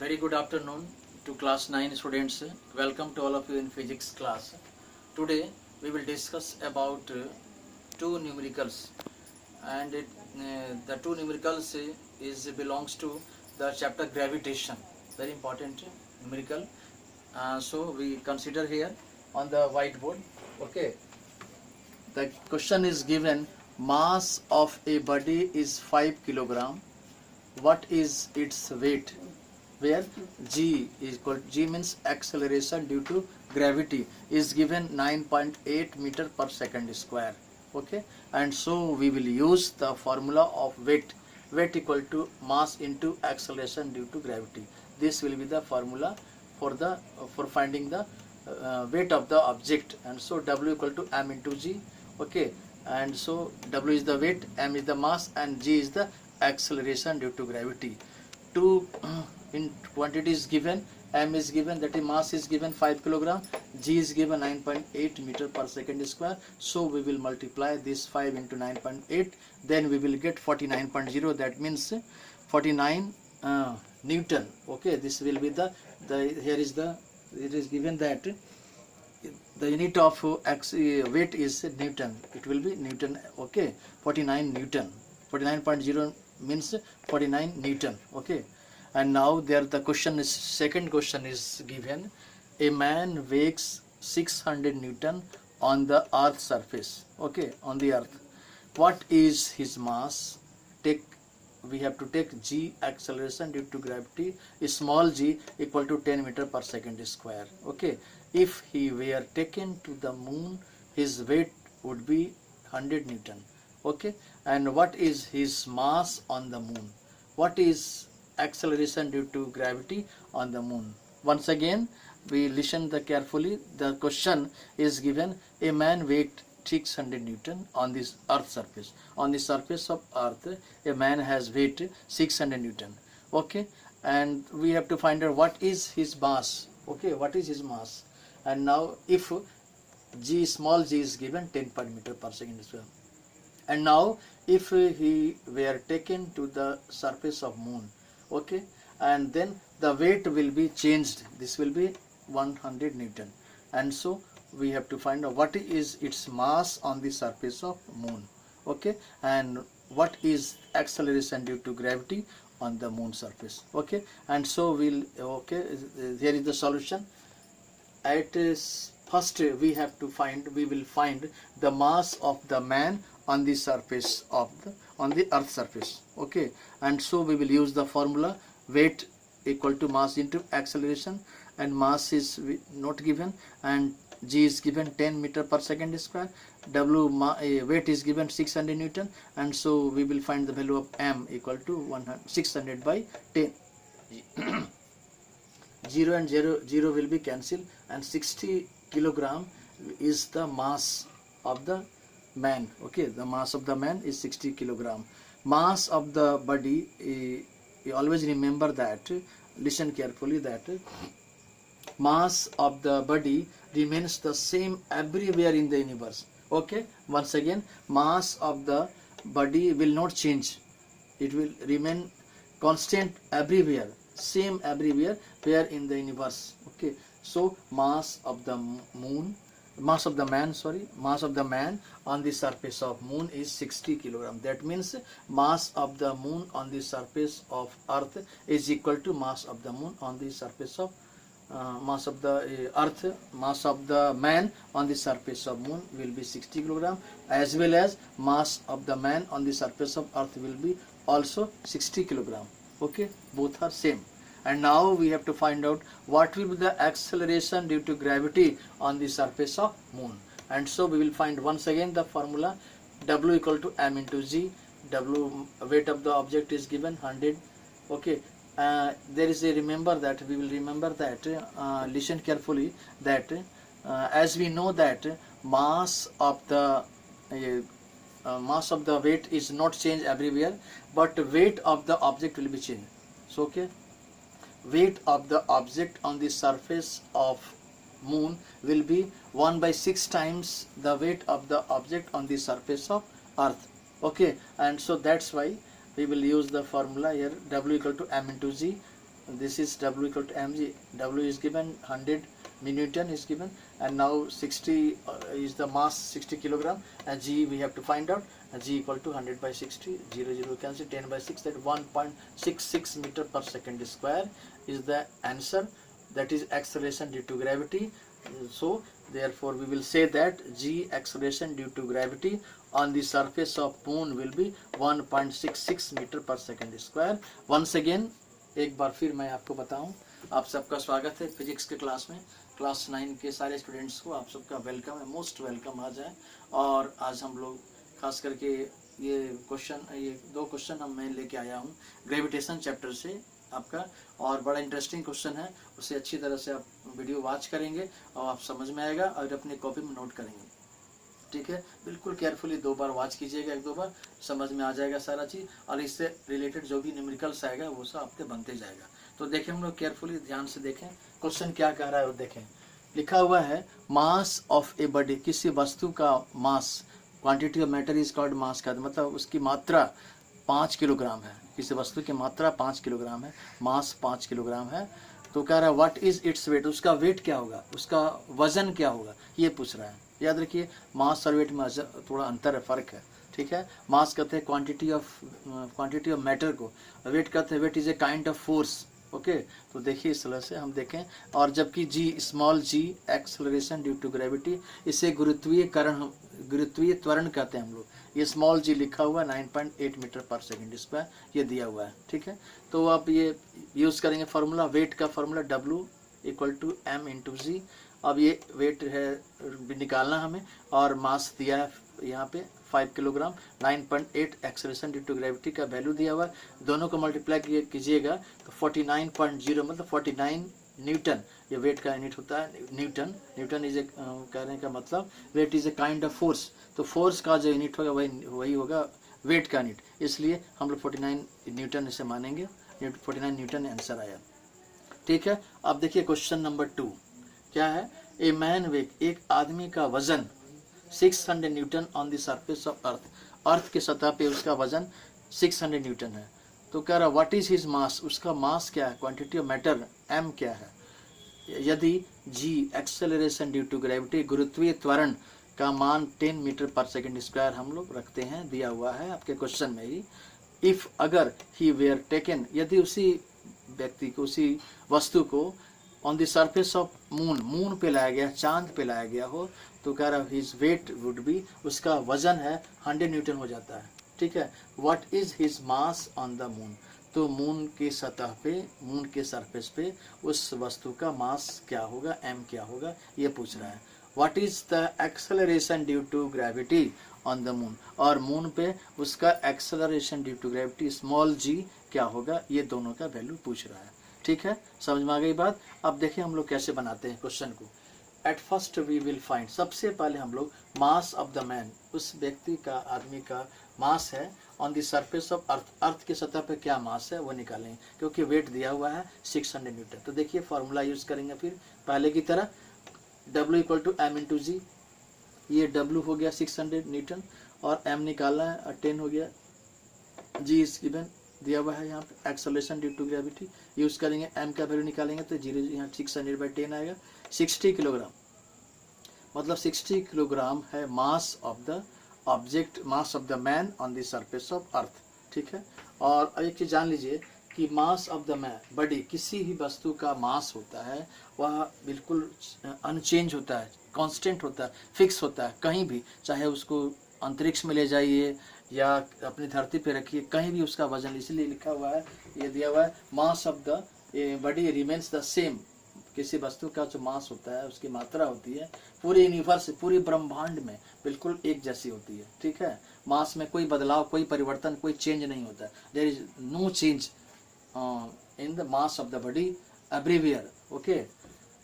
Very good afternoon to class 9 students. Welcome to all of you in physics class. Today we will discuss about two numericals, and the two numericals is belongs to the chapter gravitation. Very important numerical. So we consider here on the whiteboard. Okay. The question is given: mass of a body is 5 kilogram. What is its weight? Where G means acceleration due to gravity is given 9.8 meter per second square. Okay, and so we will use the formula of weight equal to mass into acceleration due to gravity. This will be the formula for finding the weight of the object, and so W equal to m into G. Okay, and so W is the weight, m is the mass, and G is the acceleration due to gravity. Two in quantity is given, m is given, that is mass is given 5 kilogram, G is given 9.8 meter per second square. So we will multiply this 5 into 9.8, then we will get 49.0, that means 49 Newton. Okay, this will be the here is the, it is given that the unit of weight is Newton, it will be Newton. Okay, 49 Newton, 49.0 means 49 Newton. Okay, and now there the question is, second question is given: a man weighs 600 Newton on the earth surface. Okay, on the earth, what is his mass? We have to take G, acceleration due to gravity, is small g equal to 10 meter per second square. Okay, if he were taken to the moon, his weight would be 100 Newton. Okay, and what is his mass on the moon? What is acceleration due to gravity on the moon? Once again, we listen carefully. The question is given: a man weighed 600 Newton on this earth surface. On the surface of earth, a man has weight 600 Newton. Okay, and we have to find out what is his mass. Okay, what is his mass? And now if G, small g is given 10 per meter per second square. And now if he were taken to the surface of moon, okay, and then the weight will be changed. This will be 100 Newton, and so we have to find out what is its mass on the surface of moon. Okay, and what is acceleration due to gravity on the moon surface. Okay, and so we'll, okay, here is the solution. At first we will find the mass of the man on the surface of on the earth surface. Okay, and so we will use the formula weight equal to mass into acceleration, and mass is not given, and G is given 10 meter per second square, weight is given 600 Newton, and so we will find the value of m equal to 600 by 10. 0 and 0 will be cancelled, and 60 kilogram is the mass of the man. Okay, the mass of the man is 60 kilogram. Mass of the body, you always remember that, listen carefully, that mass of the body remains the same everywhere in the universe. Okay, once again, mass of the body will not change, it will remain constant everywhere, same everywhere where in the universe. Okay, so mass of the moon, mass of the man, sorry, mass of the man on the surface of moon is 60 kilogram. That means mass of the moon on the surface of earth is equal to mass of the moon on the surface of mass of the earth. Mass of the man on the surface of moon will be 60 kilogram, as well as mass of the man on the surface of earth will be also 60 kilogram. Okay, both are same. And now we have to find out what will be the acceleration due to gravity on the surface of moon. And so we will find once again the formula W equal to m into G. W, weight of the object, is given 100. Okay, there is a, remember that, we will remember that, listen carefully, that as we know that mass of the weight is not changed everywhere, but weight of the object will be changed. So okay, weight of the object on the surface of moon will be 1/6 times the weight of the object on the surface of earth. Okay, and so that's why we will use the formula here, W equal to m into G. this is W equal to mg. W is given 100 Newton is given, and now 60 is the mass, 60 kilogram, and G we have to find out. G equal to 100 by 60, 0 cancel, 10 by 6, that 1.66 meter per second square is the answer. That is acceleration due to gravity. So therefore we will say that G acceleration due to gravity on the surface of moon will be 1.66 metre पर second square. Once again, एक बार फिर मैं आपको बताऊं, आप सबका स्वागत है फिजिक्स के क्लास में. क्लास 9 के सारे स्टूडेंट्स को आप सबका वेलकम है, मोस्ट वेलकम आ जाए. और आज हम लोग खास करके ये दो क्वेश्चन मैं लेके आया हूँ ग्रेविटेशन चैप्टर से आपका, और बड़ा इंटरेस्टिंग क्वेश्चन है. उसे अच्छी तरह से आप वीडियो वॉच करेंगे और आप समझ में आएगा और अपने कॉपी में नोट करेंगे. ठीक है, बिल्कुल केयरफुली 2 बार वॉच कीजिएगा, 1-2 बार समझ में आ जाएगा सारा चीज़, और इससे रिलेटेड जो भी न्यूमेरिकल्स आएगा वो सब आपके बनते जाएगा. तो देखें हम लोग केयरफुली ध्यान से देखें क्वेश्चन क्या कह रहा है. और देखें लिखा हुआ है मास ऑफ ए बॉडी, किसी वस्तु का mass, quantity of matter is called mass का मतलब उसकी मात्रा 5 किलोग्राम है. किसी वस्तु की मात्रा 5 किलोग्राम है, मास 5 किलोग्राम है. तो कह रहा है व्हाट इज इट्स वेट, उसका वेट क्या होगा, उसका वजन क्या होगा, ये पूछ रहा है. याद रखिए मास और वेट में थोड़ा अंतर है, फर्क है. ठीक है, मास कहते हैं क्वांटिटी ऑफ मैटर को, वेट कहते हैं weight is a kind of force. Okay, तो देखिए इस तरह से हम देखें. और जबकि g, small g acceleration due to gravity, इसे गुरुत्वीय त्वरण कहते हैं हम लोग. ये स्मॉल जी लिखा हुआ है 9.8 मीटर पर सेकेंड स्क्वायर, ये दिया हुआ है. ठीक है, तो आप ये यूज़ करेंगे फार्मूला, वेट का formula W equal to m into g. अब ये वेट है निकालना हमें, और मास दिया है यहाँ पे 5 kilogram, 9.8 acceleration due to gravity का वैल्यू दिया हुआ है. दोनों को मल्टीप्लाई कीजिएगा तो 49.0 मतलब 49 न्यूटन ये वेट का यूनिट होता है. न्यूटन इज ए कहने का मतलब weight is a kind of force. तो फोर्स का जो यूनिट होगा वही होगा वेट का यूनिट, इसलिए हम लोग 49 न्यूटन इसे मानेंगे. 49 न्यूटन आंसर आया. ठीक है, अब देखिए क्वेश्चन नंबर 2 क्या है. ए मैन वेट, एक आदमी का वजन 600 newton on the surface of earth, earth के सतह पे उसका वजन 600 न्यूटन है. तो कह रहा व्हाट इज हिज मास, उसका मास क्या है, क्वांटिटी ऑफ मैटर m क्या है. यदि g acceleration due to gravity, गुरुत्वीय त्वरण का मान 10 मीटर पर सेकेंड स्क्वायर हम लोग रखते हैं, दिया हुआ है आपके क्वेश्चन में ही. इफ अगर ही वेयर टेकन, यदि उसी व्यक्ति को, उसी वस्तु को on the surface of moon पे लाया गया, चांद पे लाया गया हो, तो कह रहा हिज वेट वुड बी, उसका वजन है 100 न्यूटन हो जाता है. ठीक है, what is his mass on the moon, तो मून की सतह पे, मून के सरफेस पे उस वस्तु का मास क्या होगा, m क्या होगा, ये पूछ रहा है. What is the acceleration due to gravity on the moon, और मून पे उसका acceleration due to gravity small g क्या होगा, ये दोनों का वैल्यू पूछ रहा है. ठीक है, समझ में आ गई बात. अब देखिए हम लोग कैसे बनाते हैं क्वेश्चन को. At first we will find, सबसे पहले हम लोग मास ऑफ द मैन, उस व्यक्ति का, आदमी का मास है on the surface of earth, earth की सतह पे क्या मास है वो निकालेंगे, क्योंकि वेट दिया हुआ है 600 न्यूटन. तो देखिए फार्मूला यूज करेंगे फिर पहले की तरह, W equal to m into g. ये W हो गया 600 न्यूटन और m निकालना है 10 हो गया. G इज गिवन, दिया हुआ है यहाँ पे acceleration due to gravity, use करेंगे, m का वैल्यू निकालेंगे तो 0 यहाँ 600/10 आएगा. 60 किलोग्राम मतलब 60 किलोग्राम है मास of the object, mass of the man on the surface of अर्थ. ठीक है, और एक चीज जान लीजिए कि मास ऑफ द मैन, बॉडी, किसी भी वस्तु का मास होता है वह बिल्कुल अनचेंज होता है, कांस्टेंट होता है, फिक्स होता है. कहीं भी, चाहे उसको अंतरिक्ष में ले जाइए या अपनी धरती पे रखिए, कहीं भी उसका वजन, इसलिए लिखा हुआ है, ये दिया हुआ है मास of the body remains the same. किसी वस्तु का जो मास होता है, उसकी मात्रा होती है पूरे यूनिवर्स, पूरे ब्रह्मांड में बिल्कुल एक जैसी होती है. ठीक है, मास में कोई बदलाव, कोई परिवर्तन, कोई चेंज नहीं होता. There is no change in the mass of the body everywhere. Okay,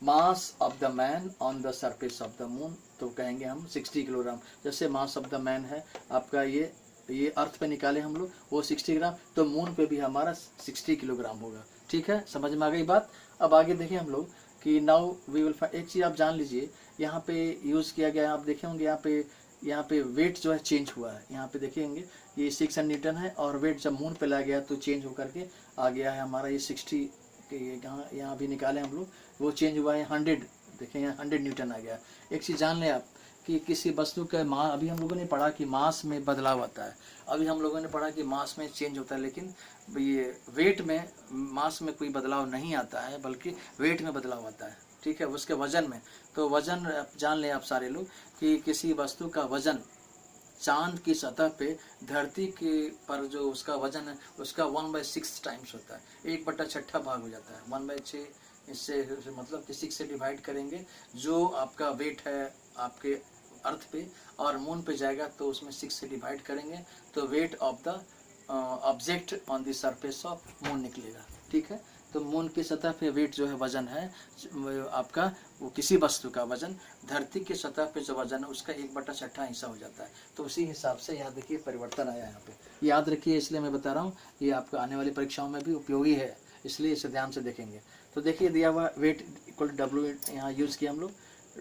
mass of the man on the surface of the moon, तो कहेंगे हम 60 किलोग्राम. जैसे मास ऑफ द मैन है आपका, ये अर्थ पे निकाले हम लोग, वो 60 ग्राम, तो मून पे भी हमारा 60 किलोग्राम होगा. ठीक है, समझ में आ गई बात. अब आगे देखिए हम लोग कि नाउ वी विल फाइंड, एक चीज़ आप जान लीजिए, यहाँ पे यूज़ किया गया है, आप देखे होंगे यहाँ पे वेट जो है चेंज हुआ है. यहाँ पे देखेंगे ये 600 न्यूटन है, और वेट जब मून पे लाया गया तो चेंज होकर के आ गया है हमारा ये 60 कि ये यहाँ भी निकाले हम लोग, वो चेंज हुआ है 100, देखें यहाँ 100 न्यूटन आ गया। एक चीज़ जान लें आप कि किसी वस्तु का अभी हम लोगों ने पढ़ा कि मास में बदलाव आता है, अभी हम लोगों ने पढ़ा कि मास में चेंज होता है, लेकिन ये वेट में, मास में कोई बदलाव नहीं आता है, बल्कि वेट में बदलाव आता है, ठीक है, उसके वजन में। तो वजन जान लें आप सारे लोग कि किसी वस्तु का वजन चांद की सतह पे धरती के पर जो उसका वजन है उसका 1/6 टाइम्स होता है, 1/6 भाग हो जाता है। 1/6 इससे मतलब कि 6 से डिवाइड करेंगे, जो आपका वेट है आपके अर्थ पे और मून पे जाएगा तो उसमें 6 से डिवाइड करेंगे तो weight of the object on the surface of moon निकलेगा, ठीक है। तो मून की सतह पे वेट जो है वजन है आपका, वो किसी वस्तु का वजन धरती की सतह पे जो वजन है उसका 1/6 हिस्सा हो जाता है। तो उसी हिसाब से यहाँ देखिए परिवर्तन आया यहाँ पे, याद रखिए, इसलिए मैं बता रहा हूँ ये आपका आने वाली परीक्षाओं में भी उपयोगी है, इसलिए इसे ध्यान से देखेंगे। तो देखिए दिया हुआ वेट इक्वल टू W यहाँ यूज़ किया हम लोग,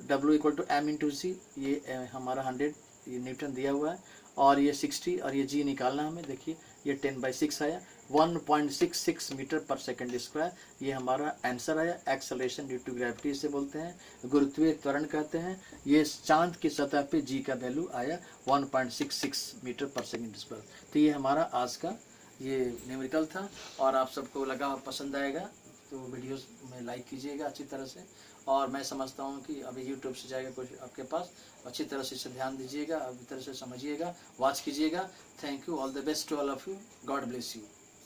W equal to M into C, ये हमारा 100 ये न्यूटन दिया हुआ है, और ये 60 और ये G निकालना हमें। देखिए ये 10/6 आया, 1.66 मीटर पर सेकंड स्क्वायर, ये हमारा आंसर आया। एक्सेलरेशन ड्यू टू ग्रेविटी इसे बोलते हैं, गुरुत्वीय त्वरण कहते हैं। ये चांद की सतह पे G का वैल्यू आया 1.66 मीटर पर सेकंड स्क्वायर। तो ये हमारा आज का ये न्यूमेरिकल था, और आप सबको लगा पसंद आएगा तो वीडियोस में लाइक कीजिएगा अच्छी तरह से, और मैं समझता हूँ कि अभी यूट्यूब से जाएगा कुछ आपके पास, अच्छी तरह से इसे ध्यान दीजिएगा, अच्छी तरह से समझिएगा, वॉच कीजिएगा। Thank you, all the best to all of you, God bless you.